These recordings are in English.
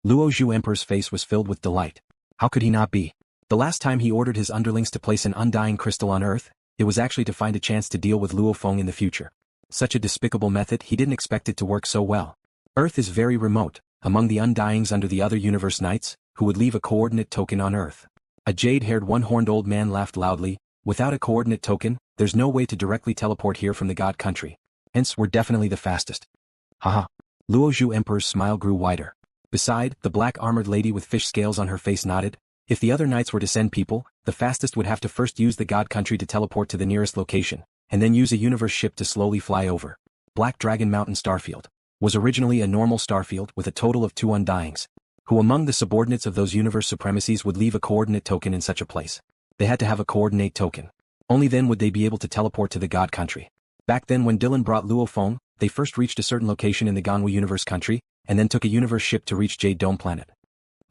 Luo Zhu Emperor's face was filled with delight. How could he not be? The last time he ordered his underlings to place an undying crystal on Earth, it was actually to find a chance to deal with LuoFeng in the future. Such a despicable method, he didn't expect it to work so well. Earth is very remote, among the Undyings under the other universe knights, who would leave a coordinate token on Earth. A jade-haired one-horned old man laughed loudly. Without a coordinate token, there's no way to directly teleport here from the God country. Hence, we're definitely the fastest. Haha. Luo Zhu Emperor's smile grew wider. Beside, the black-armored lady with fish scales on her face nodded. If the other knights were to send people, the fastest would have to first use the God country to teleport to the nearest location, and then use a universe ship to slowly fly over. Black Dragon Mountain Starfield was originally a normal starfield with a total of 2 Undyings. Who among the subordinates of those universe supremacies would leave a coordinate token in such a place? They had to have a coordinate token. Only then would they be able to teleport to the God country. Back then when Dylan brought LuoFeng, they first reached a certain location in the Ganwu universe country, and then took a universe ship to reach Jade Dome planet.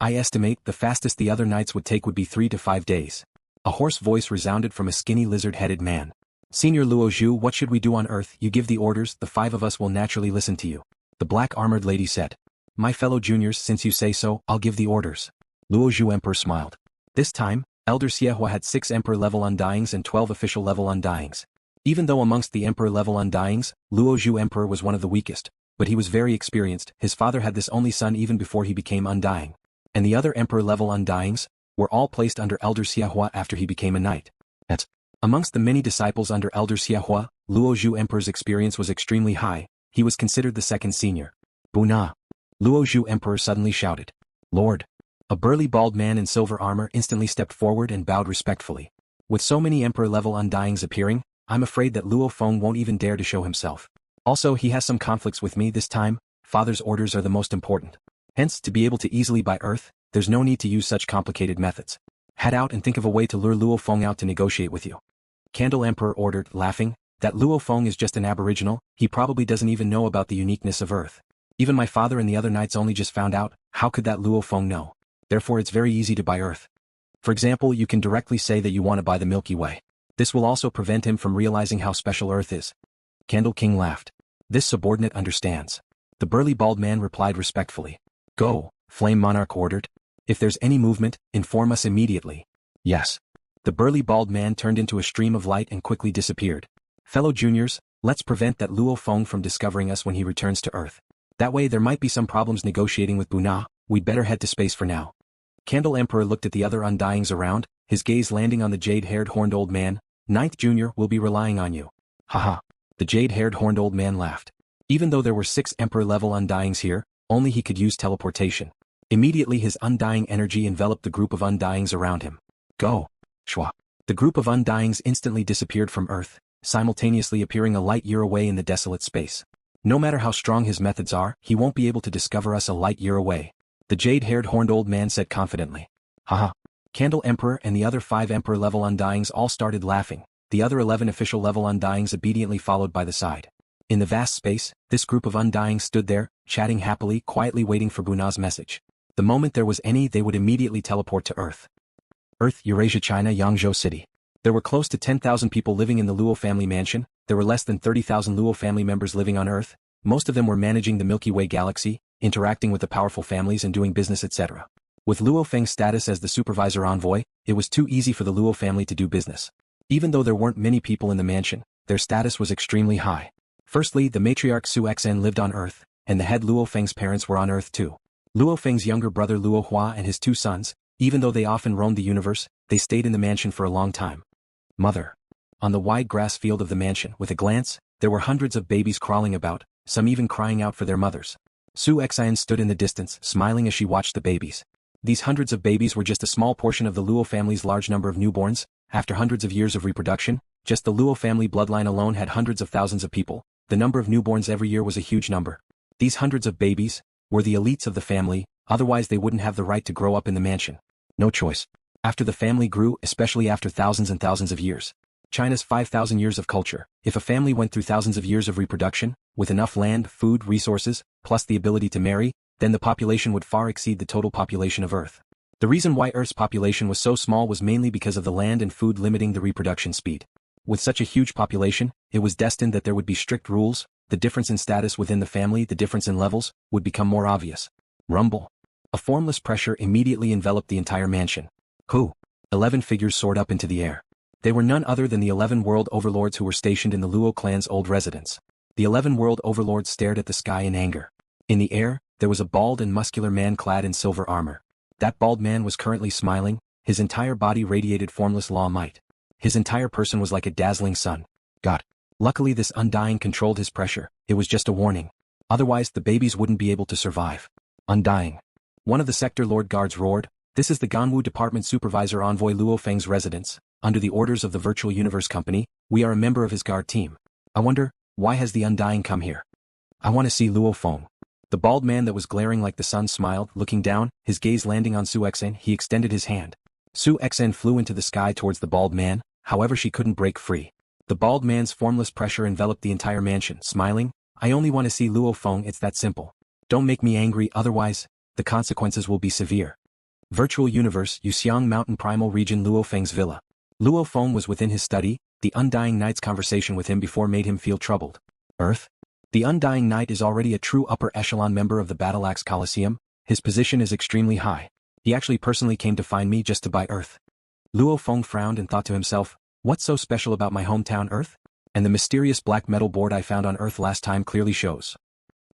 I estimate the fastest the other knights would take would be 3 to 5 days. A hoarse voice resounded from a skinny lizard-headed man. Senior Luo Zhu, what should we do on Earth? You give the orders, the 5 of us will naturally listen to you. The black-armored lady said. My fellow juniors, since you say so, I'll give the orders. Luo Zhu Emperor smiled. This time, Elder Xiehua had 6 Emperor-level Undyings and 12 Official-level Undyings. Even though amongst the Emperor-level Undyings, Luo Zhu Emperor was one of the weakest, but he was very experienced. His father had this only son even before he became Undying. And the other Emperor-level Undyings were all placed under Elder Xiehua after he became a knight. Amongst the many disciples under Elder Xiehua, Luo Zhu Emperor's experience was extremely high. He was considered the second senior. Buna! Luo Zhu Emperor suddenly shouted. Lord! A burly bald man in silver armor instantly stepped forward and bowed respectfully. With so many Emperor-level Undyings appearing, I'm afraid that LuoFeng won't even dare to show himself. Also, he has some conflicts with me this time. Father's orders are the most important. Hence, to be able to easily buy Earth, there's no need to use such complicated methods. Head out and think of a way to lure LuoFeng out to negotiate with you. Candle Emperor ordered, laughing, that LuoFeng is just an aboriginal, he probably doesn't even know about the uniqueness of Earth. Even my father and the other knights only just found out, how could that LuoFeng know? Therefore it's very easy to buy Earth. For example, you can directly say that you want to buy the Milky Way. This will also prevent him from realizing how special Earth is. Candle King laughed. This subordinate understands. The burly bald man replied respectfully. Go, Flame Monarch ordered. If there's any movement, inform us immediately. Yes. The burly bald man turned into a stream of light and quickly disappeared. Fellow juniors, let's prevent that LuoFeng from discovering us when he returns to Earth. That way there might be some problems negotiating with Buna. We'd better head to space for now. Candle Emperor looked at the other Undyings around, his gaze landing on the jade-haired horned old man. Ninth Junior will be relying on you. Haha. The jade-haired horned old man laughed. Even though there were 6 Emperor-level Undyings here, only he could use teleportation. Immediately his undying energy enveloped the group of Undyings around him. Go. Shwa. The group of Undyings instantly disappeared from Earth, simultaneously appearing a light year away in the desolate space. No matter how strong his methods are, he won't be able to discover us a light year away. The jade-haired horned old man said confidently. Haha. Candle Emperor and the other 5 Emperor-level Undyings all started laughing. The other 11 Official-level Undyings obediently followed by the side. In the vast space, this group of Undyings stood there, chatting happily, quietly waiting for Buna's message. The moment there was any, they would immediately teleport to Earth. Earth, Eurasia, China, Yangzhou City. There were close to 10,000 people living in the Luo family mansion. There were less than 30,000 Luo family members living on Earth. Most of them were managing the Milky Way galaxy, interacting with the powerful families and doing business, etc. With LuoFeng's status as the supervisor envoy, it was too easy for the Luo family to do business. Even though there weren't many people in the mansion, their status was extremely high. Firstly, the matriarch Su Xen lived on Earth, and the head LuoFeng's parents were on Earth too. LuoFeng's younger brother Luo Hua and his 2 sons, even though they often roamed the universe, they stayed in the mansion for a long time. Mother. On the wide grass field of the mansion, with a glance, there were hundreds of babies crawling about, some even crying out for their mothers. Su Xen stood in the distance, smiling as she watched the babies. These hundreds of babies were just a small portion of the Luo family's large number of newborns. After hundreds of years of reproduction, just the Luo family bloodline alone had hundreds of thousands of people. The number of newborns every year was a huge number. These hundreds of babies were the elites of the family, otherwise they wouldn't have the right to grow up in the mansion. No choice. After the family grew, especially after thousands and thousands of years. China's 5,000 years of culture. If a family went through thousands of years of reproduction, with enough land, food, resources, plus the ability to marry, then the population would far exceed the total population of Earth. The reason why Earth's population was so small was mainly because of the land and food limiting the reproduction speed. With such a huge population, it was destined that there would be strict rules. The difference in status within the family, the difference in levels, would become more obvious. Rumble. A formless pressure immediately enveloped the entire mansion. Who? 11 figures soared up into the air. They were none other than the 11 world overlords who were stationed in the Luo clan's old residence. The 11 world overlords stared at the sky in anger. In the air, there was a bald and muscular man clad in silver armor. That bald man was currently smiling, his entire body radiated formless law might. His entire person was like a dazzling sun. God. Luckily this Undying controlled his pressure, it was just a warning. Otherwise the babies wouldn't be able to survive. Undying. One of the sector lord guards roared, "This is the Ganwu Department Supervisor Envoy LuoFeng's residence. Under the orders of the Virtual Universe Company, we are a member of his guard team. I wonder, why has the Undying come here? I want to see LuoFeng." The bald man that was glaring like the sun smiled, looking down, his gaze landing on Suo Jun. He extended his hand. Suo Jun flew into the sky towards the bald man, however she couldn't break free. The bald man's formless pressure enveloped the entire mansion, smiling, "I only want to see LuoFeng, it's that simple. Don't make me angry, otherwise, the consequences will be severe." Virtual Universe, Yuxiang Mountain Primal Region, LuoFeng's villa. LuoFeng was within his study, the Undying Knight's conversation with him before made him feel troubled. Earth? The Undying Knight is already a true upper echelon member of the Battle-axe Coliseum, his position is extremely high. He actually personally came to find me just to buy Earth. LuoFeng frowned and thought to himself, what's so special about my hometown Earth? And the mysterious black metal board I found on Earth last time clearly shows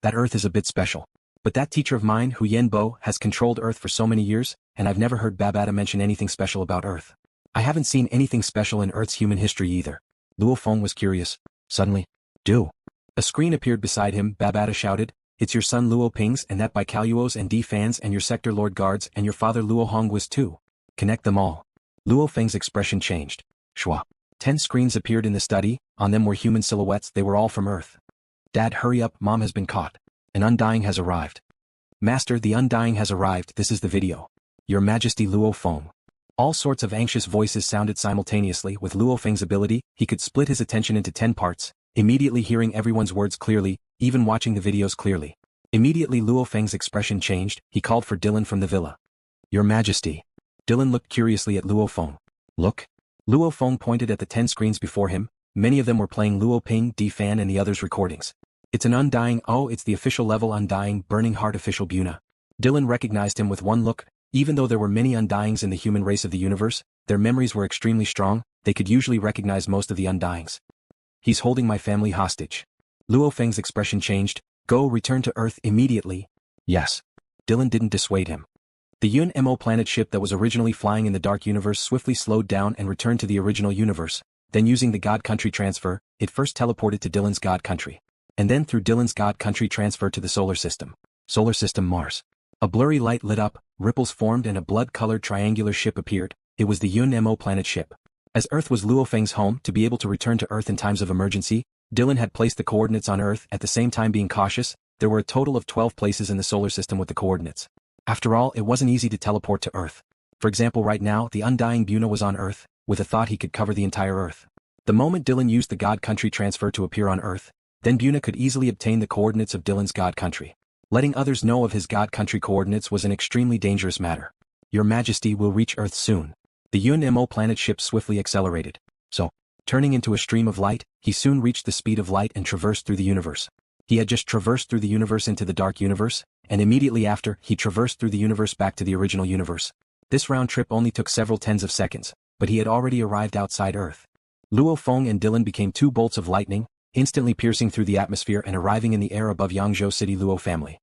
that Earth is a bit special. But that teacher of mine, Hu Yenbo, has controlled Earth for so many years, and I've never heard Babata mention anything special about Earth. I haven't seen anything special in Earth's human history either. LuoFeng was curious. Suddenly, a screen appeared beside him. Babata shouted, "It's your son LuoPing's and that by Kaluo's and D fans and your sector lord guards and your father Luohong's too. Connect them all." LuoFeng's expression changed. Shwa. 10 screens appeared in the study, on them were human silhouettes, they were all from Earth. "Dad, hurry up, Mom has been caught. An Undying has arrived." "Master, the Undying has arrived, this is the video. Your Majesty LuoFeng." All sorts of anxious voices sounded simultaneously. With LuoFeng's ability, he could split his attention into 10 parts, immediately hearing everyone's words clearly, even watching the videos clearly. Immediately LuoFeng's expression changed, he called for Dylan from the villa. "Your Majesty." Dylan looked curiously at LuoFeng. "Look." LuoFeng pointed at the 10 screens before him, many of them were playing LuoPing, D-Fan and the others' recordings. "It's an Undying, oh it's the official-level Undying, Burning Heart official Buna." Dylan recognized him with one look. Even though there were many Undyings in the human race of the universe, their memories were extremely strong, they could usually recognize most of the Undyings. "He's holding my family hostage." LuoFeng's expression changed. "Go, return to Earth immediately." "Yes." Dylan didn't dissuade him. The Yun Mo planet ship that was originally flying in the Dark Universe swiftly slowed down and returned to the original universe, then using the God Country transfer, it first teleported to Dylan's God Country. And then through Dylan's God Country transferred to the solar system. Solar system Mars. A blurry light lit up, ripples formed and a blood-colored triangular ship appeared. It was the Yun Mo planet ship. As Earth was LuoFeng's home, to be able to return to Earth in times of emergency, Dylan had placed the coordinates on Earth. At the same time being cautious, there were a total of 12 places in the solar system with the coordinates. After all, it wasn't easy to teleport to Earth. For example, right now, the Undying Buna was on Earth, with a thought he could cover the entire Earth. The moment Dylan used the God Country transfer to appear on Earth, then Buna could easily obtain the coordinates of Dylan's God Country. Letting others know of his God Country coordinates was an extremely dangerous matter. "Your Majesty will reach Earth soon." The Yun Mo planet ship swiftly accelerated. So, turning into a stream of light, he soon reached the speed of light and traversed through the universe. He had just traversed through the universe into the Dark Universe, and immediately after, he traversed through the universe back to the original universe. This round trip only took several tens of seconds, but he had already arrived outside Earth. LuoFeng and Dylan became 2 bolts of lightning, instantly piercing through the atmosphere and arriving in the air above Yangzhou City Luo family.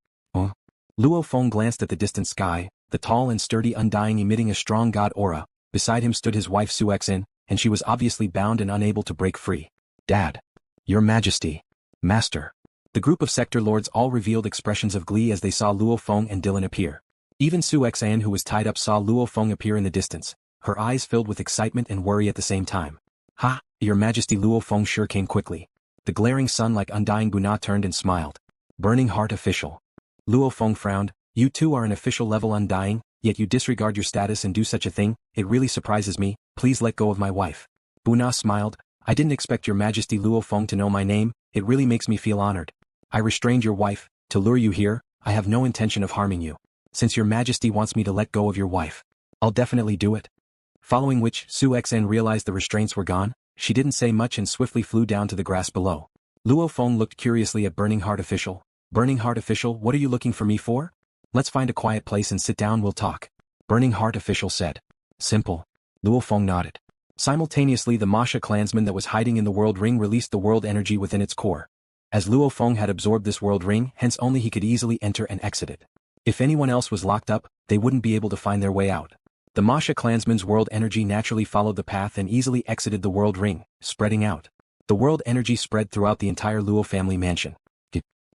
LuoFeng glanced at the distant sky, the tall and sturdy Undying emitting a strong god aura. Beside him stood his wife Suo Jun, and she was obviously bound and unable to break free. "Dad." "Your Majesty." "Master." The group of sector lords all revealed expressions of glee as they saw LuoFeng and Dylan appear. Even Suo Jun, who was tied up, saw LuoFeng appear in the distance, her eyes filled with excitement and worry at the same time. "Ha, Your Majesty." LuoFeng sure came quickly. The glaring sun like Undying Buna turned and smiled. "Burning Heart official." LuoFeng frowned. "You two are an official-level Undying, yet you disregard your status and do such a thing, it really surprises me, please let go of my wife." Buna smiled. "I didn't expect Your Majesty LuoFeng to know my name, it really makes me feel honored. I restrained your wife, to lure you here, I have no intention of harming you. Since Your Majesty wants me to let go of your wife, I'll definitely do it." Following which, Suo Jun realized the restraints were gone, she didn't say much and swiftly flew down to the grass below. LuoFeng looked curiously at Burning Heart official. "Burning Heart official, what are you looking for me for?" Let's find a quiet place and sit down, we'll talk. Burning Heart official said. Simple. Luo Feng nodded. Simultaneously the Masha clansman that was hiding in the world ring released the world energy within its core. As Luo Feng had absorbed this world ring, hence only he could easily enter and exit it. If anyone else was locked up, they wouldn't be able to find their way out. The Masha clansman's world energy naturally followed the path and easily exited the world ring, spreading out. The world energy spread throughout the entire Luo family mansion,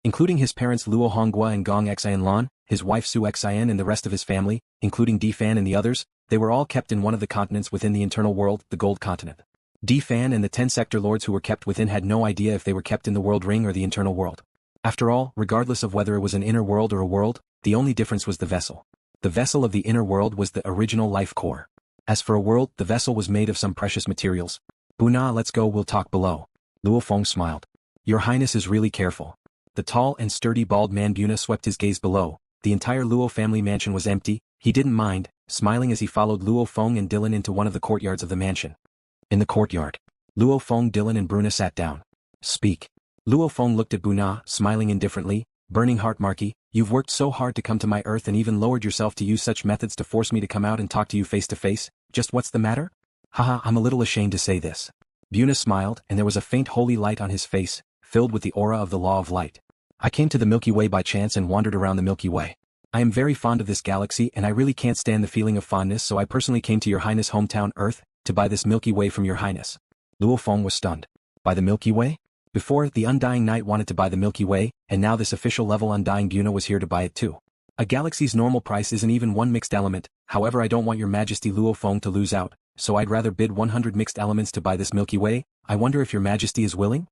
including his parents Luo Honghua and Gong Xian Lan, his wife Su Xian and the rest of his family, including Di Fan and the others. They were all kept in one of the continents within the internal world, the Gold Continent. Di Fan and the 10 sector lords who were kept within had no idea if they were kept in the world ring or the internal world. After all, regardless of whether it was an inner world or a world, the only difference was the vessel. The vessel of the inner world was the original life core. As for a world, the vessel was made of some precious materials. Buna, let's go, we'll talk below. Luo Feng smiled. Your Highness is really careful. The tall and sturdy bald man Buna swept his gaze below. The entire Luo family mansion was empty. He didn't mind, smiling as he followed Luo Feng and Dylan into one of the courtyards of the mansion. In the courtyard, Luo Feng, Dylan and Bruna sat down. Speak. Luo Feng looked at Buna, smiling indifferently. Burning Heart Marquis, you've worked so hard to come to my earth and even lowered yourself to use such methods to force me to come out and talk to you face to face. Just what's the matter? Haha, I'm a little ashamed to say this. Buna smiled, and there was a faint holy light on his face, filled with the aura of the law of light. I came to the Milky Way by chance and wandered around the Milky Way. I am very fond of this galaxy and I really can't stand the feeling of fondness, so I personally came to your Highness' hometown Earth, to buy this Milky Way from your Highness. Luo Feng was stunned. By the Milky Way? Before, the Undying Knight wanted to buy the Milky Way, and now this official-level Undying Buna was here to buy it too. A galaxy's normal price isn't even one mixed element, however I don't want your Majesty Luo Feng to lose out, so I'd rather bid 100 mixed elements to buy this Milky Way. I wonder if your Majesty is willing?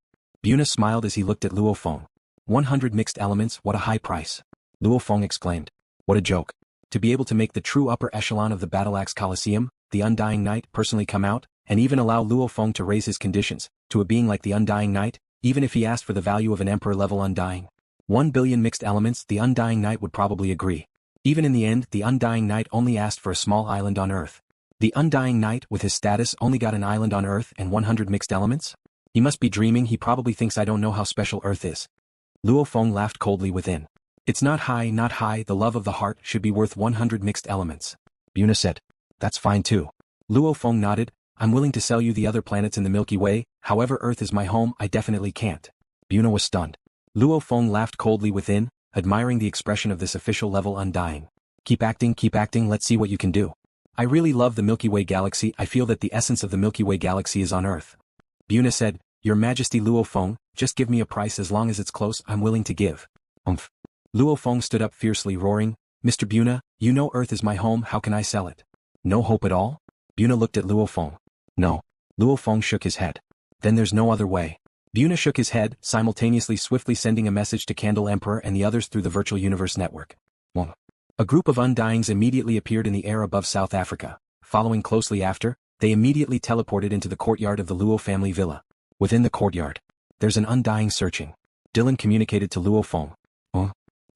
Buna smiled as he looked at Luo Feng. 100 mixed elements, what a high price. Luo Feng exclaimed. What a joke. To be able to make the true upper echelon of the Battle-axe Coliseum, the Undying Knight, personally come out, and even allow Luo Feng to raise his conditions, to a being like the Undying Knight, even if he asked for the value of an Emperor-level Undying. 1 billion mixed elements, the Undying Knight would probably agree. Even in the end, the Undying Knight only asked for a small island on Earth. The Undying Knight, with his status, only got an island on Earth and 100 mixed elements? He must be dreaming, he probably thinks I don't know how special Earth is. Luo Feng laughed coldly within. It's not high, the love of the heart should be worth 100 mixed elements. Buna said. That's fine too. Luo Feng nodded. I'm willing to sell you the other planets in the Milky Way, however Earth is my home, I definitely can't. Buna was stunned. Luo Feng laughed coldly within, admiring the expression of this official-level Undying. Keep acting, let's see what you can do. I really love the Milky Way galaxy, I feel that the essence of the Milky Way galaxy is on Earth. Buna said, Your Majesty Luo Feng, just give me a price as long as it's close, I'm willing to give. Luo Feng stood up fiercely roaring, Mr. Buna, you know Earth is my home, how can I sell it? No hope at all? Buna looked at Luo Feng. No. Luo Feng shook his head. Then there's no other way. Buna shook his head, simultaneously swiftly sending a message to Candle Emperor and the others through the virtual universe network. A group of Undyings immediately appeared in the air above South Africa. Following closely after, they immediately teleported into the courtyard of the Luo family villa. Within the courtyard, there's an Undying searching. Dylan communicated to Luo Feng.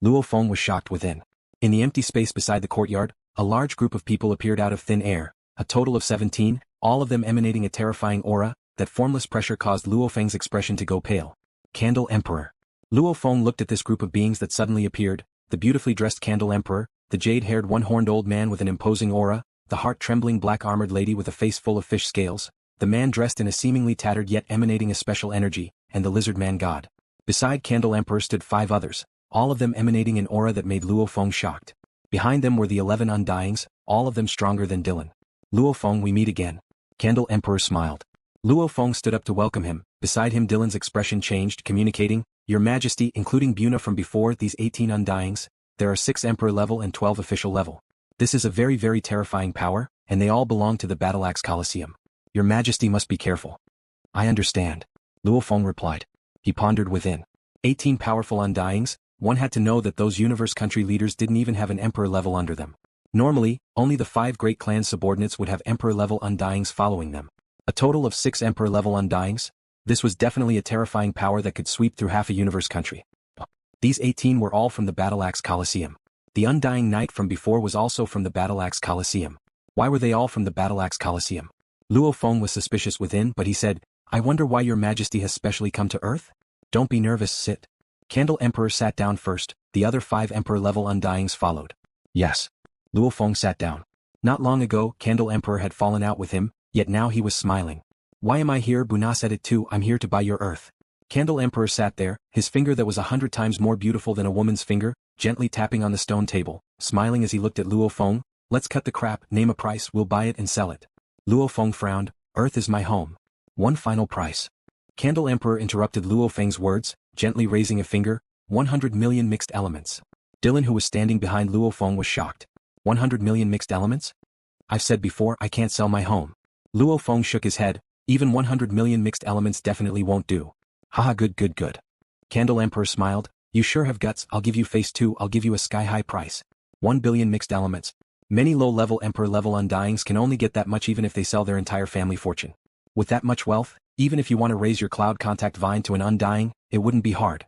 Luo Feng was shocked within. In the empty space beside the courtyard, a large group of people appeared out of thin air, a total of 17, all of them emanating a terrifying aura. That formless pressure caused Luo Feng's expression to go pale. Candle Emperor. Luo Feng looked at this group of beings that suddenly appeared, the beautifully dressed Candle Emperor, the jade-haired one-horned old man with an imposing aura, the heart-trembling black-armored lady with a face full of fish scales, the man dressed in a seemingly tattered yet emanating a special energy, and the lizard man god. Beside Candle Emperor stood 5 others, all of them emanating an aura that made Luo Feng shocked. Behind them were the 11 Undyings, all of them stronger than Dylan. Luo Feng, we meet again. Candle Emperor smiled. Luo Feng stood up to welcome him. Beside him Dylan's expression changed, communicating, Your Majesty, including Buna from before, these 18 Undyings, there are 6 Emperor level and 12 official level. This is a very very terrifying power, and they all belong to the Battle-axe Coliseum. Your Majesty must be careful. I understand. Luo Feng replied. He pondered within. 18 powerful Undyings, one had to know that those universe country leaders didn't even have an Emperor level under them. Normally, only the 5 great clan subordinates would have Emperor level Undyings following them. A total of 6 Emperor-level Undyings? This was definitely a terrifying power that could sweep through half a universe country. These 18 were all from the Battle-axe Coliseum. The Undying Knight from before was also from the Battle-axe Coliseum. Why were they all from the Battle-axe Coliseum? Luo Feng was suspicious within, but he said, I wonder why your Majesty has specially come to Earth? Don't be nervous, sit. Candle Emperor sat down first, the other 5 Emperor-level Undyings followed. Yes. LuoFeng sat down. Not long ago, Candle Emperor had fallen out with him, yet now he was smiling. Why am I here? Buna said it too. I'm here to buy your earth. Candle Emperor sat there, his finger that was 100 times more beautiful than a woman's finger, gently tapping on the stone table, smiling as he looked at LuoFeng. Let's cut the crap, name a price, we'll buy it and sell it. LuoFeng frowned. Earth is my home. One final price. Candle Emperor interrupted LuoFeng's words, gently raising a finger. 100 million mixed elements. Dylan, who was standing behind LuoFeng, was shocked. 100 million mixed elements? I've said before I can't sell my home. LuoFeng shook his head. Even 100 million mixed elements definitely won't do. Haha, good. Candle Emperor smiled. You sure have guts. I'll give you face too. I'll give you a sky-high price. 1 billion mixed elements. Many low-level Emperor-level Undyings can only get that much even if they sell their entire family fortune. With that much wealth, even if you want to raise your cloud contact vine to an Undying, it wouldn't be hard.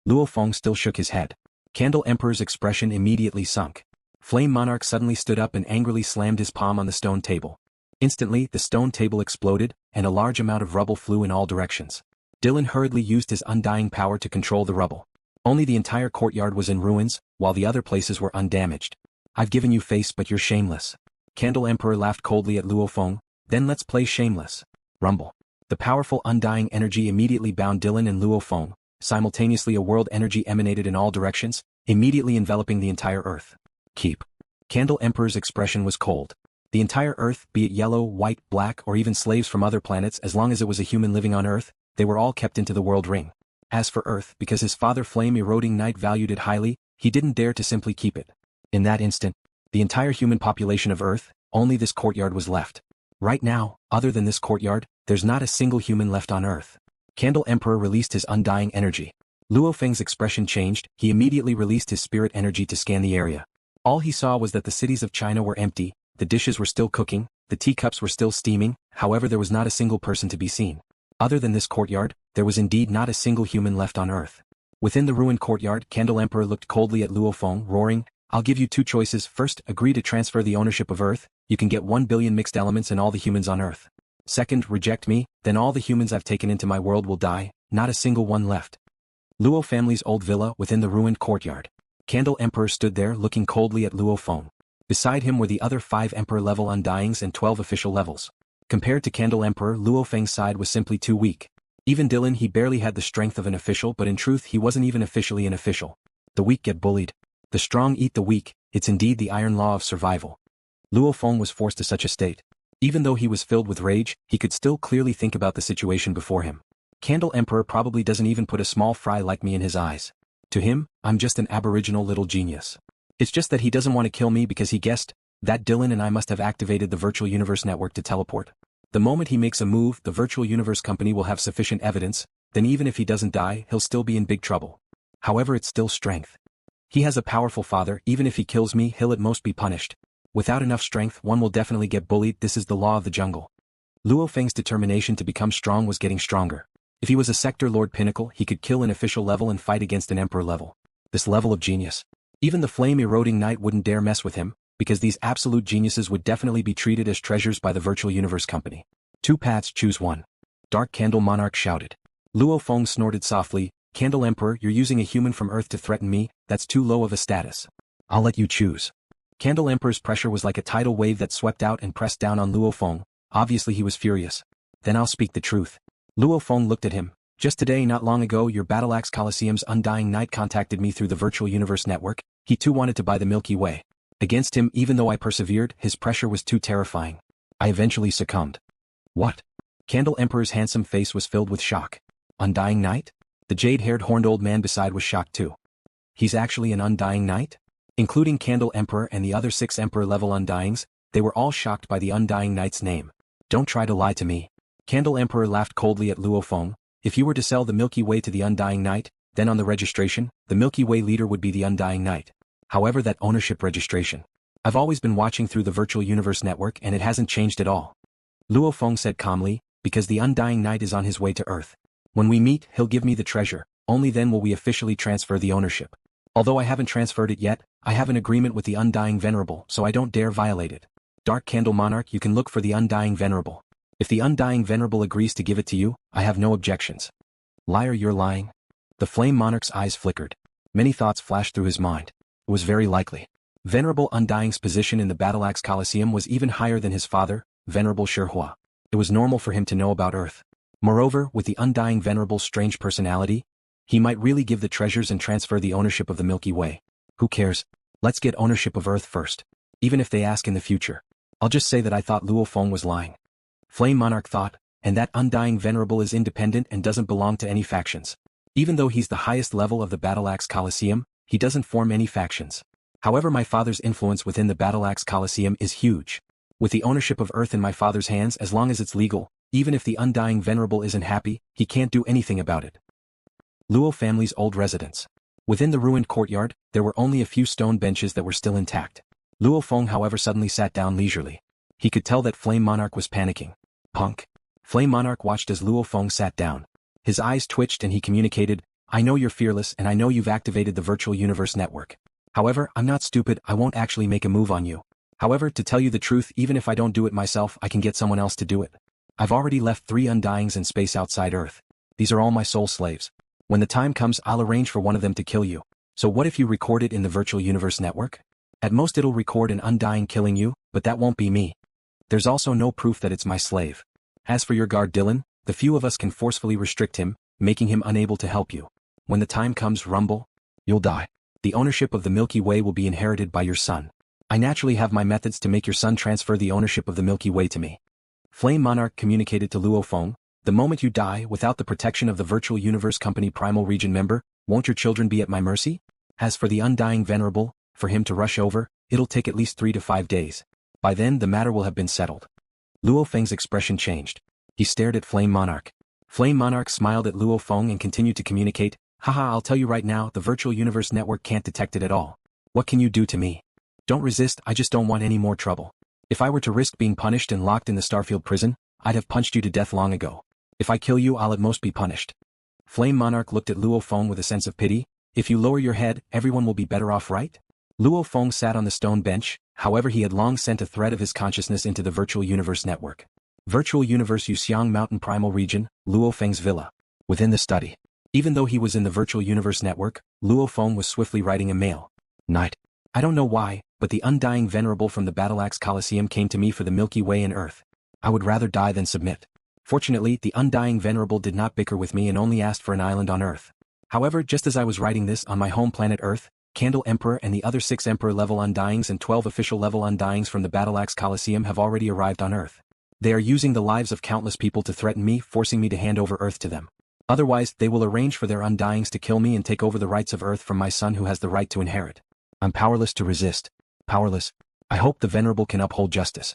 LuoFeng still shook his head. Candle Emperor's expression immediately sunk. Flame Monarch suddenly stood up and angrily slammed his palm on the stone table. Instantly, the stone table exploded, and a large amount of rubble flew in all directions. Dylan hurriedly used his undying power to control the rubble. Only the entire courtyard was in ruins, while the other places were undamaged. I've given you face but you're shameless. Candle Emperor laughed coldly at LuoFeng. Then let's play shameless. Rumble. The powerful undying energy immediately bound Dylan and LuoFeng. Simultaneously a world energy emanated in all directions, immediately enveloping the entire earth. Keep. Candle Emperor's expression was cold. The entire earth, be it yellow, white, black, or even slaves from other planets, as long as it was a human living on earth, they were all kept into the world ring. As for earth, because his father Flame-eroding Knight valued it highly, he didn't dare to simply keep it. In that instant, the entire human population of earth, only this courtyard was left. Right now, other than this courtyard, there's not a single human left on earth. Candle Emperor released his undying energy. LuoFeng's expression changed. He immediately released his spirit energy to scan the area. All he saw was that the cities of China were empty, the dishes were still cooking, the teacups were still steaming, however there was not a single person to be seen. Other than this courtyard, there was indeed not a single human left on earth. Within the ruined courtyard, Candle Emperor looked coldly at LuoFeng, roaring, I'll give you 2 choices. First, agree to transfer the ownership of earth. You can get 1 billion mixed elements and all the humans on earth. Second, reject me, then all the humans I've taken into my world will die, not a single one left. Luo family's old villa within the ruined courtyard. Candle Emperor stood there looking coldly at LuoFeng. Beside him were the other 5 Emperor-level Undyings and 12 official levels. Compared to Candle Emperor, LuoFeng's side was simply too weak. Even Dylan, he barely had the strength of an official, but in truth he wasn't even officially an official. The weak get bullied. The strong eat the weak. It's indeed the iron law of survival. LuoFeng was forced to such a state. Even though he was filled with rage, he could still clearly think about the situation before him. Candle Emperor probably doesn't even put a small fry like me in his eyes. To him, I'm just an aboriginal little genius. It's just that he doesn't want to kill me because he guessed that Dylan and I must have activated the virtual universe network to teleport. The moment he makes a move, the virtual universe company will have sufficient evidence, then even if he doesn't die, he'll still be in big trouble. However, it's still strength. He has a powerful father. Even if he kills me, he'll at most be punished. Without enough strength, one will definitely get bullied. This is the law of the jungle. LuoFeng's determination to become strong was getting stronger. If he was a sector lord pinnacle, he could kill an official level and fight against an emperor level. This level of genius. Even the flame-eroding knight wouldn't dare mess with him, because these absolute geniuses would definitely be treated as treasures by the virtual universe company. 2 paths, choose one. Dark Candle Monarch shouted. LuoFeng snorted softly. Candle Emperor, you're using a human from Earth to threaten me. That's too low of a status. I'll let you choose. Candle Emperor's pressure was like a tidal wave that swept out and pressed down on LuoFeng. Obviously he was furious. Then I'll speak the truth. LuoFeng looked at him. Just today, not long ago, your Battle-axe Coliseum's Undying Knight contacted me through the virtual universe network. He too wanted to buy the Milky Way. Against him, even though I persevered, his pressure was too terrifying. I eventually succumbed. What? Candle Emperor's handsome face was filled with shock. Undying Knight? The jade-haired horned old man beside was shocked too. He's actually an Undying Knight? Including Candle Emperor and the other 6 Emperor-level Undyings, they were all shocked by the Undying Knight's name. Don't try to lie to me. Candle Emperor laughed coldly at LuoFeng. If you were to sell the Milky Way to the Undying Knight, then on the registration, the Milky Way leader would be the Undying Knight. However, that ownership registration. I've always been watching through the virtual universe network and it hasn't changed at all. LuoFeng said calmly, because the Undying Knight is on his way to Earth. When we meet, he'll give me the treasure. Only then will we officially transfer the ownership. Although I haven't transferred it yet, I have an agreement with the Undying Venerable, so I don't dare violate it. Dark Candle Monarch, you can look for the Undying Venerable. If the Undying Venerable agrees to give it to you, I have no objections. Liar, you're lying. The Flame Monarch's eyes flickered. Many thoughts flashed through his mind. It was very likely. Venerable Undying's position in the Battle-axe Coliseum was even higher than his father, Venerable Shihua. It was normal for him to know about Earth. Moreover, with the Undying Venerable's strange personality, he might really give the treasures and transfer the ownership of the Milky Way. Who cares? Let's get ownership of Earth first. Even if they ask in the future. I'll just say that I thought Luo-Feng was lying. Flame Monarch thought, and that Undying Venerable is independent and doesn't belong to any factions. Even though he's the highest level of the Battle-axe Coliseum, he doesn't form any factions. However, my father's influence within the Battle-axe Coliseum is huge. With the ownership of Earth in my father's hands, as long as it's legal, even if the Undying Venerable isn't happy, he can't do anything about it. Luo family's old residence. Within the ruined courtyard, there were only a few stone benches that were still intact. Luo-Feng, however, suddenly sat down leisurely. He could tell that Flame Monarch was panicking. Punk. Flame Monarch watched as Luo-Feng sat down. His eyes twitched and he communicated, I know you're fearless and I know you've activated the virtual universe network. However, I'm not stupid, I won't actually make a move on you. However, to tell you the truth, even if I don't do it myself, I can get someone else to do it. I've already left 3 Undyings in space outside Earth. These are all my soul slaves. When the time comes, I'll arrange for one of them to kill you. So what if you record it in the virtual universe network? At most it'll record an Undying killing you, but that won't be me. There's also no proof that it's my slave. As for your guard Dylan, the few of us can forcefully restrict him, making him unable to help you. When the time comes, Rumble, you'll die. The ownership of the Milky Way will be inherited by your son. I naturally have my methods to make your son transfer the ownership of the Milky Way to me. Flame Monarch communicated to Luo-Feng, the moment you die without the protection of the Virtual Universe Company Primal Region member, won't your children be at my mercy? As for the Undying Venerable, for him to rush over, it'll take at least 3 to 5 days. By then the matter will have been settled. Luo-Feng's expression changed. He stared at Flame Monarch. Flame Monarch smiled at Luo-Feng and continued to communicate, haha, I'll tell you right now, the Virtual Universe Network can't detect it at all. What can you do to me? Don't resist, I just don't want any more trouble. If I were to risk being punished and locked in the Starfield prison, I'd have punched you to death long ago. If I kill you, I'll at most be punished. Flame Monarch looked at Luo-Feng with a sense of pity. If you lower your head, everyone will be better off, right? Luo-Feng sat on the stone bench, however he had long sent a thread of his consciousness into the Virtual Universe Network. Virtual Universe Yuxiang Mountain Primal Region, Luo-Feng's villa. Within the study. Even though he was in the Virtual Universe Network, Luo-Feng was swiftly writing a mail. Night. I don't know why, but the Undying Venerable from the Battle-axe Coliseum came to me for the Milky Way and Earth. I would rather die than submit. Fortunately, the Undying Venerable did not bicker with me and only asked for an island on Earth. However, just as I was writing this on my home planet Earth, Candle Emperor and the other 6 Emperor-level Undyings and 12 Official-level Undyings from the Battle-axe Coliseum have already arrived on Earth. They are using the lives of countless people to threaten me, forcing me to hand over Earth to them. Otherwise, they will arrange for their Undyings to kill me and take over the rights of Earth from my son who has the right to inherit. I'm powerless to resist. Powerless. I hope the Venerable can uphold justice.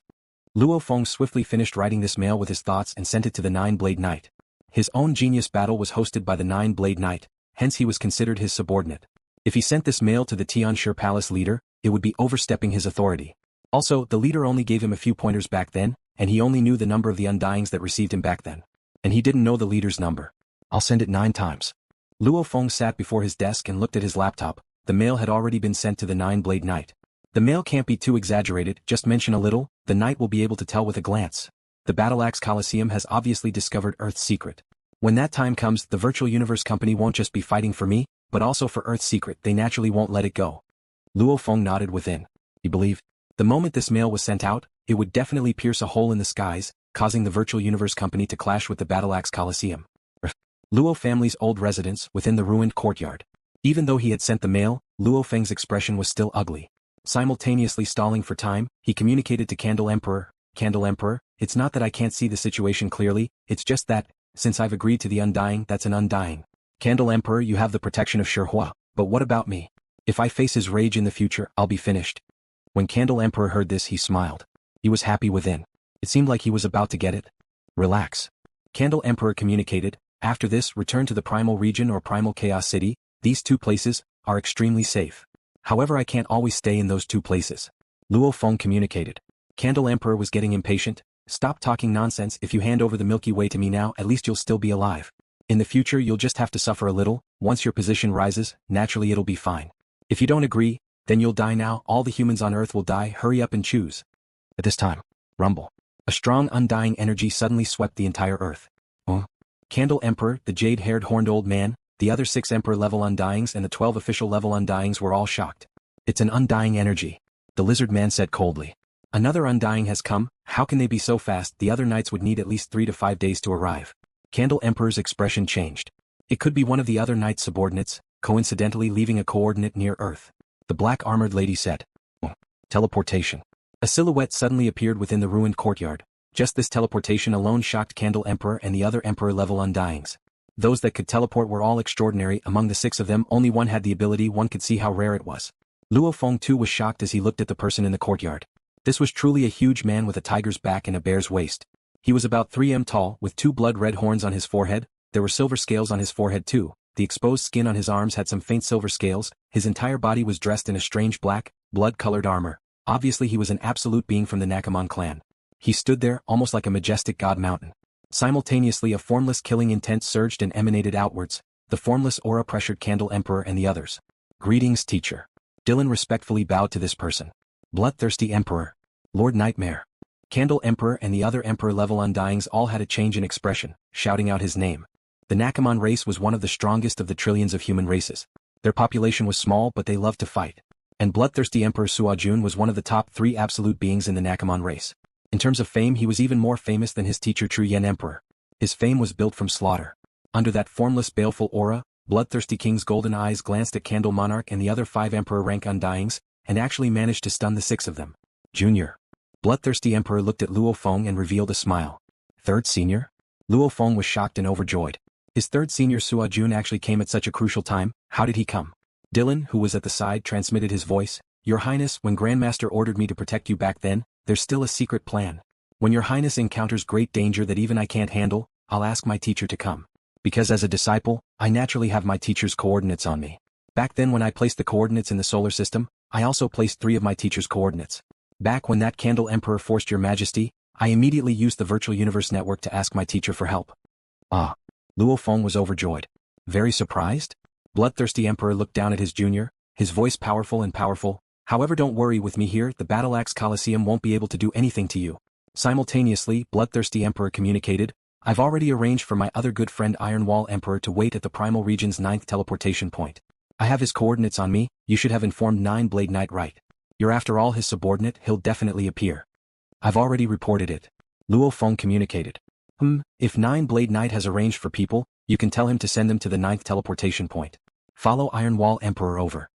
Luo-Feng swiftly finished writing this mail with his thoughts and sent it to the Nine-Blade Knight. His own genius battle was hosted by the Nine-Blade Knight, hence he was considered his subordinate. If he sent this mail to the Tianshi Palace leader, it would be overstepping his authority. Also, the leader only gave him a few pointers back then, and he only knew the number of the Undyings that received him back then. And he didn't know the leader's number. I'll send it 9 times. Luo-Feng sat before his desk and looked at his laptop. The mail had already been sent to the Nine-Blade Knight. The mail can't be too exaggerated, just mention a little, the knight will be able to tell with a glance. The Battle-axe Coliseum has obviously discovered Earth's secret. When that time comes, the Virtual Universe Company won't just be fighting for me, but also for Earth's secret. They naturally won't let it go. Luo-Feng nodded within. He believed. The moment this mail was sent out, it would definitely pierce a hole in the skies, causing the Virtual Universe Company to clash with the Battle-axe Coliseum. Luo family's old residence within the ruined courtyard. Even though he had sent the mail, Luo-Feng's expression was still ugly. Simultaneously stalling for time, he communicated to Candle Emperor, Candle Emperor, it's not that I can't see the situation clearly, it's just that, since I've agreed to the Undying, that's an Undying. Candle Emperor, you have the protection of Shihua, but what about me? If I face his rage in the future, I'll be finished. When Candle Emperor heard this, he smiled. He was happy within. It seemed like he was about to get it. Relax. Candle Emperor communicated, after this, return to the Primal Region or Primal Chaos City. These 2 places are extremely safe. However, I can't always stay in those 2 places. Luo-Feng communicated. Candle Emperor was getting impatient. Stop talking nonsense. If you hand over the Milky Way to me now, at least you'll still be alive. In the future, you'll just have to suffer a little. Once your position rises, naturally it'll be fine. If you don't agree, then you'll die now. All the humans on Earth will die. Hurry up and choose. At this time, Rumble. A strong undying energy suddenly swept the entire Earth. Candle Emperor, the jade-haired horned old man, the other 6 Emperor-level Undyings and the 12 Official-level Undyings were all shocked. It's an Undying energy, the lizard man said coldly. Another Undying has come, how can they be so fast? The other knights would need at least 3 to 5 days to arrive. Candle Emperor's expression changed. It could be one of the other knight's subordinates, coincidentally leaving a coordinate near Earth. The black-armored lady said. Teleportation. A silhouette suddenly appeared within the ruined courtyard. Just this teleportation alone shocked Candle Emperor and the other Emperor-level Undyings. Those that could teleport were all extraordinary. Among the 6 of them, only one had the ability. One could see how rare it was. LuoFeng too was shocked as he looked at the person in the courtyard. This was truly a huge man with a tiger's back and a bear's waist. He was about 3 m tall, with 2 blood-red horns on his forehead. There were silver scales on his forehead too. The exposed skin on his arms had some faint silver scales. His entire body was dressed in a strange black, blood-colored armor. Obviously he was an absolute being from the Nakamon clan. He stood there, almost like a majestic god mountain. Simultaneously a formless killing intent surged and emanated outwards. The formless aura pressured Candle Emperor and the others. Greetings, teacher. Dylan respectfully bowed to this person. Bloodthirsty Emperor. Lord Nightmare. Candle Emperor and the other Emperor-level Undyings all had a change in expression, shouting out his name. The Nakamon race was one of the strongest of the trillions of human races. Their population was small but they loved to fight. And Bloodthirsty Emperor Suo Jun was one of the top 3 absolute beings in the Nakamon race. In terms of fame he was even more famous than his teacher True Yen Emperor. His fame was built from slaughter. Under that formless baleful aura, Bloodthirsty King's golden eyes glanced at Candle Monarch and the other 5 Emperor-rank Undyings, and actually managed to stun the 6 of them. Junior. Bloodthirsty Emperor looked at Luo Feng and revealed a smile. 3rd senior? Luo Feng was shocked and overjoyed. His 3rd senior Suo Jun actually came at such a crucial time. How did he come? Dylan, who was at the side, transmitted his voice. Your Highness, when Grandmaster ordered me to protect you back then, there's still a secret plan. When your Highness encounters great danger that even I can't handle, I'll ask my teacher to come. Because as a disciple, I naturally have my teacher's coordinates on me. Back then when I placed the coordinates in the solar system, I also placed 3 of my teacher's coordinates. Back when that Candle Emperor forced your majesty, I immediately used the virtual universe network to ask my teacher for help. Ah. Luo Feng was overjoyed. Very surprised? Bloodthirsty Emperor looked down at his junior, his voice powerful and powerful. However, don't worry with me here, the Battle-axe Coliseum won't be able to do anything to you. Simultaneously, Bloodthirsty Emperor communicated, I've already arranged for my other good friend Iron Wall Emperor to wait at the Primal Region's 9th teleportation point. I have his coordinates on me, you should have informed 9-Blade Knight right. You're after all his subordinate, he'll definitely appear. I've already reported it. Luo Feng communicated. If 9-Blade Knight has arranged for people, you can tell him to send them to the 9th teleportation point. Follow Iron Wall Emperor over.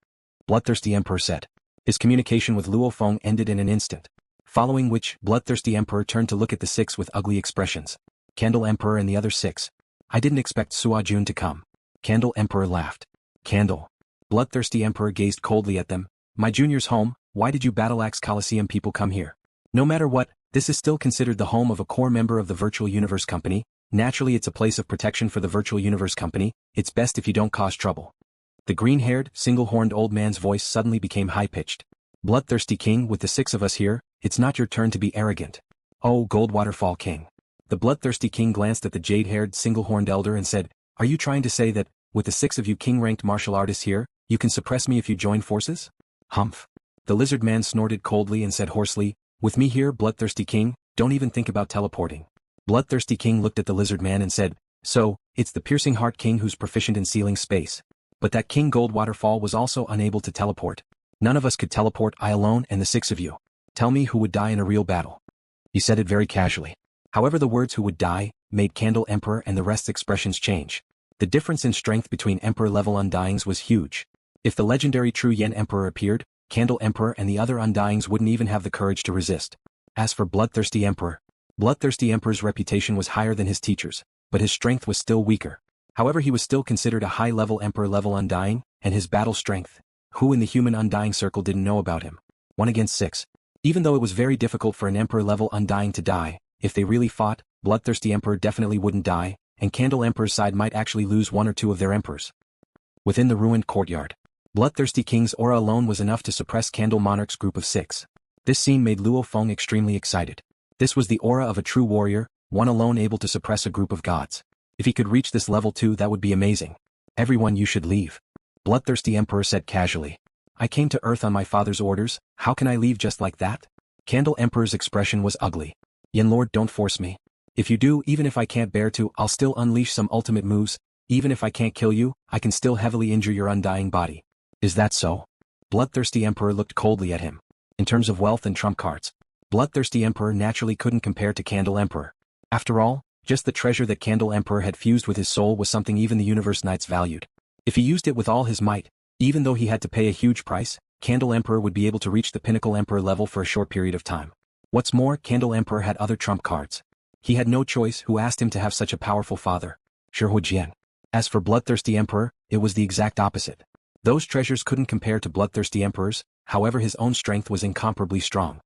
Bloodthirsty Emperor said. His communication with Luo Feng ended in an instant. Following which, Bloodthirsty Emperor turned to look at the 6 with ugly expressions. Candle Emperor and the other 6. I didn't expect Suo Jun to come. Candle Emperor laughed. Candle. Bloodthirsty Emperor gazed coldly at them. My junior's home, why did you Battle-axe Coliseum people come here? No matter what, this is still considered the home of a core member of the Virtual Universe Company. Naturally it's a place of protection for the Virtual Universe Company. It's best if you don't cause trouble. The green-haired, single-horned old man's voice suddenly became high-pitched. Bloodthirsty King, with the 6 of us here, it's not your turn to be arrogant. Oh, Gold Waterfall King. The Bloodthirsty King glanced at the jade-haired, single-horned elder and said, Are you trying to say that, with the 6 of you king-ranked martial artists here, you can suppress me if you join forces? Humph. The lizard man snorted coldly and said hoarsely, With me here, Bloodthirsty King, don't even think about teleporting. Bloodthirsty King looked at the lizard man and said, So, it's the Piercing Heart King who's proficient in sealing space. But that King Gold Waterfall was also unable to teleport. None of us could teleport, I alone and the 6 of you. Tell me who would die in a real battle. He said it very casually. However, the words who would die made Candle Emperor and the rest's expressions change. The difference in strength between Emperor-level Undyings was huge. If the legendary True Yen Emperor appeared, Candle Emperor and the other Undyings wouldn't even have the courage to resist. As for Bloodthirsty Emperor's reputation was higher than his teacher's, but his strength was still weaker. However, he was still considered a high-level Emperor-level Undying, and his battle strength. Who in the human Undying circle didn't know about him? 1 against 6. Even though it was very difficult for an Emperor-level Undying to die, if they really fought, Bloodthirsty Emperor definitely wouldn't die, and Candle Emperor's side might actually lose 1 or 2 of their emperors. Within the ruined courtyard, Bloodthirsty King's aura alone was enough to suppress Candle Monarch's group of 6. This scene made Luo Feng extremely excited. This was the aura of a true warrior, one alone able to suppress a group of gods. If he could reach this level too, that would be amazing. Everyone, you should leave. Bloodthirsty Emperor said casually. I came to Earth on my father's orders, how can I leave just like that? Candle Emperor's expression was ugly. Yen Lord, don't force me. If you do, even if I can't bear to, I'll still unleash some ultimate moves. Even if I can't kill you, I can still heavily injure your undying body. Is that so? Bloodthirsty Emperor looked coldly at him. In terms of wealth and trump cards, Bloodthirsty Emperor naturally couldn't compare to Candle Emperor. After all, just the treasure that Candle Emperor had fused with his soul was something even the Universe Knights valued. If he used it with all his might, even though he had to pay a huge price, Candle Emperor would be able to reach the pinnacle Emperor level for a short period of time. What's more, Candle Emperor had other trump cards. He had no choice who asked him to have such a powerful father. Suo Jun. As for Bloodthirsty Emperor, it was the exact opposite. Those treasures couldn't compare to Bloodthirsty Emperor's, however his own strength was incomparably strong.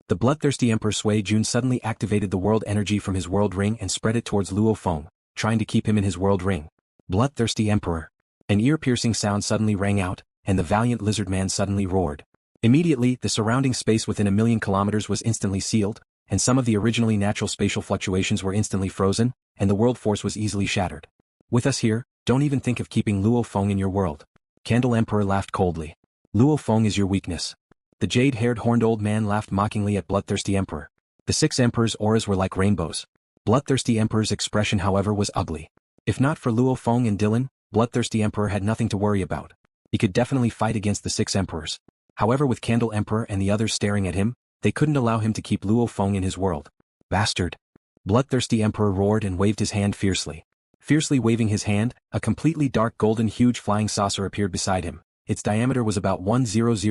The Bloodthirsty Emperor Suo Jun suddenly activated the world energy from his world ring and spread it towards Luo Feng, trying to keep him in his world ring. Bloodthirsty Emperor. An ear-piercing sound suddenly rang out, and the valiant lizard man suddenly roared. Immediately, the surrounding space within 1,000,000 kilometers was instantly sealed, and some of the originally natural spatial fluctuations were instantly frozen, and the world force was easily shattered. With us here, don't even think of keeping Luo Feng in your world. Candle Emperor laughed coldly. Luo Feng is your weakness. The jade-haired horned old man laughed mockingly at Bloodthirsty Emperor. The 6 emperors' auras were like rainbows. Bloodthirsty Emperor's expression however was ugly. If not for Luo Feng and Dylan, Bloodthirsty Emperor had nothing to worry about. He could definitely fight against the 6 emperors. However, with Candle Emperor and the others staring at him, they couldn't allow him to keep Luo Feng in his world. Bastard! Bloodthirsty Emperor roared and waved his hand fiercely. Fiercely waving his hand, a completely dark golden huge flying saucer appeared beside him. Its diameter was about 1000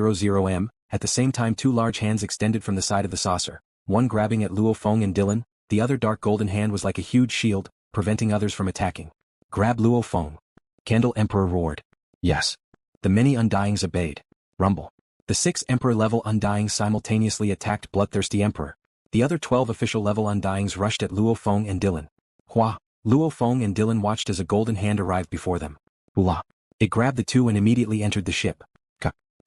m, at the same time 2 large hands extended from the side of the saucer, one grabbing at Luo Feng and Dylan, the other dark golden hand was like a huge shield, preventing others from attacking. Grab Luo Feng! Candle Emperor roared. Yes. The many Undyings obeyed. Rumble. The 6 Emperor-level Undyings simultaneously attacked Bloodthirsty Emperor. The other 12 official-level Undyings rushed at Luo Feng and Dylan. Hua! Luo Feng and Dylan watched as a golden hand arrived before them. Hula! It grabbed the 2 and immediately entered the ship.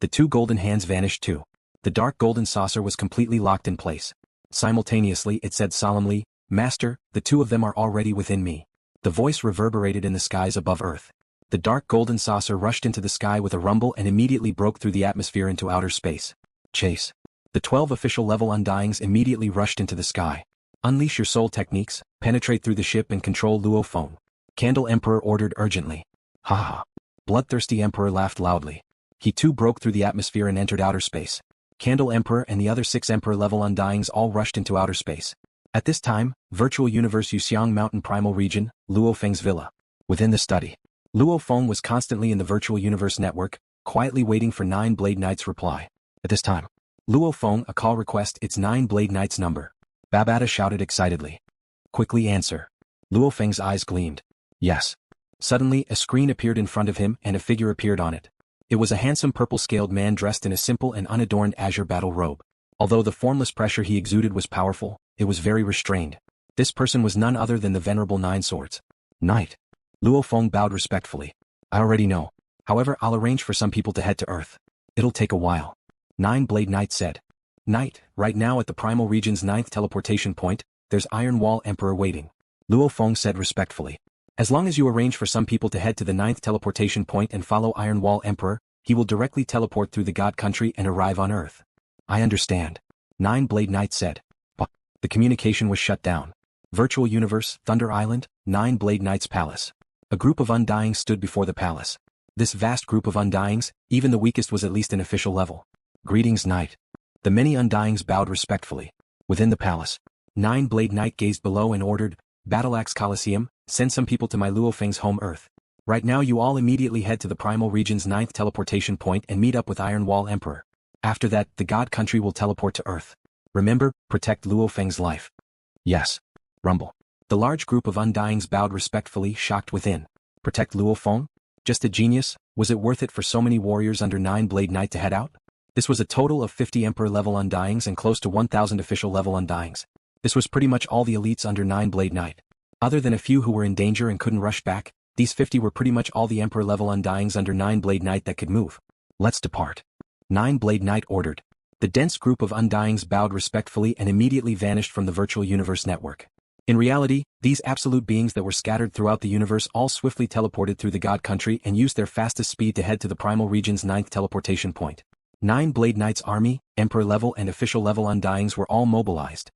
The 2 golden hands vanished too. The dark golden saucer was completely locked in place. Simultaneously it said solemnly, Master, the 2 of them are already within me. The voice reverberated in the skies above Earth. The dark golden saucer rushed into the sky with a rumble and immediately broke through the atmosphere into outer space. Chase. The 12 official-level Undyings immediately rushed into the sky. Unleash your soul techniques, penetrate through the ship and control Luo Feng. Candle Emperor ordered urgently. Ha ha. Bloodthirsty Emperor laughed loudly. He too broke through the atmosphere and entered outer space. Candle Emperor and the other 6 Emperor-level Undyings all rushed into outer space. At this time, Virtual Universe Yuxiang Mountain Primal Region, Luo Feng's villa. Within the study, Luo Feng was constantly in the Virtual Universe network, quietly waiting for 9 Blade Knight's reply. At this time, Luo Feng a call request its 9 Blade Knight's number. Babata shouted excitedly. Quickly answer. Luo Feng's eyes gleamed. Yes. Suddenly, a screen appeared in front of him and a figure appeared on it. It was a handsome purple-scaled man dressed in a simple and unadorned azure battle robe. Although the formless pressure he exuded was powerful, it was very restrained. This person was none other than the venerable 9 Swords Knight. Luo Feng bowed respectfully. I already know. However, I'll arrange for some people to head to Earth. It'll take a while. 9 Blade Knight said. Knight, right now at the Primal Region's 9th teleportation point, there's Iron Wall Emperor waiting. Luo Feng said respectfully. As long as you arrange for some people to head to the 9th teleportation point and follow Iron Wall Emperor, he will directly teleport through the God Country and arrive on Earth. I understand. 9 Blade Knight said. But the communication was shut down. Virtual Universe, Thunder Island, 9 Blade Knight's palace. A group of Undyings stood before the palace. This vast group of Undyings, even the weakest was at least an official level. Greetings, Knight. The many Undyings bowed respectfully. Within the palace, 9 Blade Knight gazed below and ordered, Battle-axe Coliseum, send some people to my LuoFeng's home Earth. Right now you all immediately head to the Primal Region's 9th teleportation point and meet up with Iron Wall Emperor. After that, the God Country will teleport to Earth. Remember, protect LuoFeng's life. Yes. Rumble. The large group of Undyings bowed respectfully, shocked within. Protect LuoFeng? Just a genius? Was it worth it for so many warriors under 9 Blade Knight to head out? This was a total of 50 Emperor-level Undyings and close to 1,000 official-level Undyings. This was pretty much all the elites under 9 Blade Knight. Other than a few who were in danger and couldn't rush back, these 50 were pretty much all the Emperor-level Undyings under 9 Blade Knight that could move. Let's depart. 9 Blade Knight ordered. The dense group of Undyings bowed respectfully and immediately vanished from the Virtual Universe network. In reality, these absolute beings that were scattered throughout the universe all swiftly teleported through the God Country and used their fastest speed to head to the Primal Region's 9th teleportation point. 9 Blade Knight's army, Emperor-level and official-level Undyings were all mobilized.